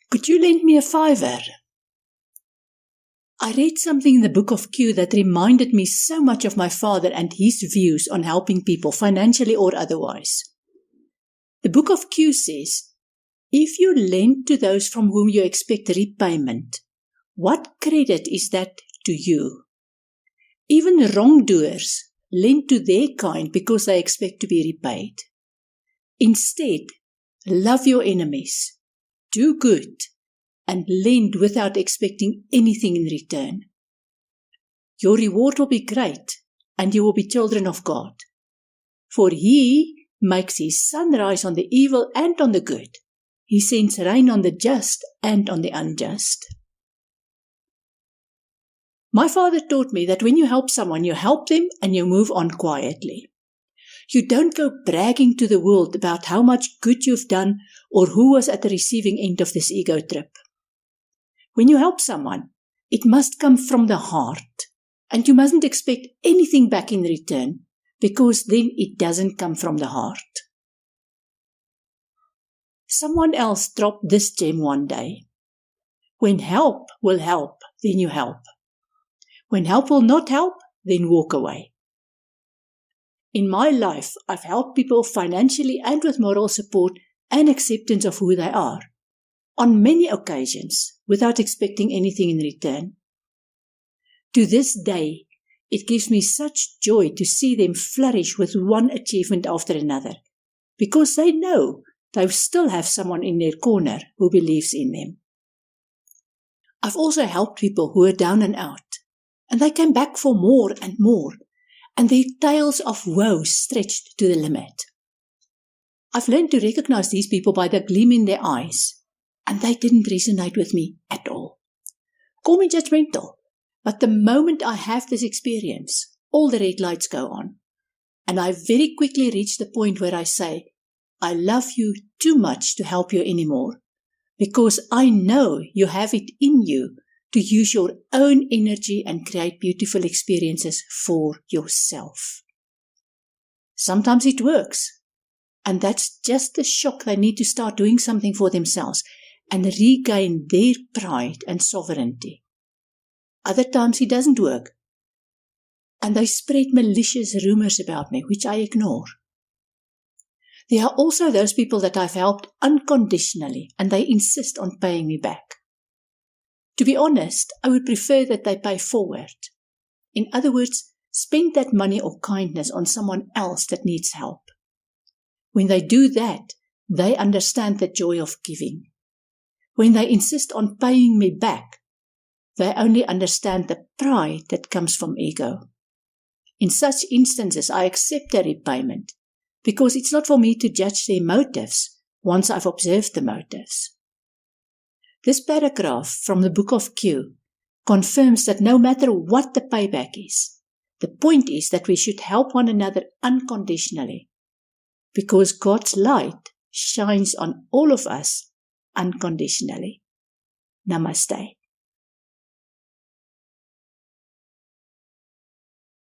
Could you lend me a $5? I read something in the book of Q that reminded me so much of my father and his views on helping people financially or otherwise. The book of Q says, if you lend to those from whom you expect repayment, what credit is that to you? Even wrongdoers lend to their kind because they expect to be repaid. Instead, love your enemies, do good, and lend without expecting anything in return. Your reward will be great, and you will be children of God. For He makes His sun rise on the evil and on the good. He sends rain on the just and on the unjust. My father taught me that when you help someone, you help them and you move on quietly. You don't go bragging to the world about how much good you've done or who was at the receiving end of this ego trip. When you help someone, it must come from the heart, and you mustn't expect anything back in return, because then it doesn't come from the heart. Someone else dropped this gem one day. When help will help, then you help. When help will not help, then walk away. In my life, I've helped people financially and with moral support and acceptance of who they are, on many occasions, without expecting anything in return. To this day, it gives me such joy to see them flourish with one achievement after another, because they know they still have someone in their corner who believes in them. I've also helped people who are down and out, and they came back for more, and their tales of woe stretched to the limit. I've learned to recognize these people by the gleam in their eyes, and they didn't resonate with me at all. Call me judgmental, but the moment I have this experience, all the red lights go on, and I very quickly reach the point where I say, I love you too much to help you anymore, because I know you have it in you to use your own energy and create beautiful experiences for yourself. Sometimes it works, and that's just the shock they need to start doing something for themselves and regain their pride and sovereignty. Other times it doesn't work, and they spread malicious rumors about me, which I ignore. There are also those people that I've helped unconditionally, and they insist on paying me back. To be honest, I would prefer that they pay forward. In other words, spend that money or kindness on someone else that needs help. When they do that, they understand the joy of giving. When they insist on paying me back, they only understand the pride that comes from ego. In such instances, I accept their repayment, because it's not for me to judge their motives once I've observed the motives. This paragraph from the book of Q confirms that no matter what the payback is, the point is that we should help one another unconditionally, because God's light shines on all of us unconditionally. Namaste.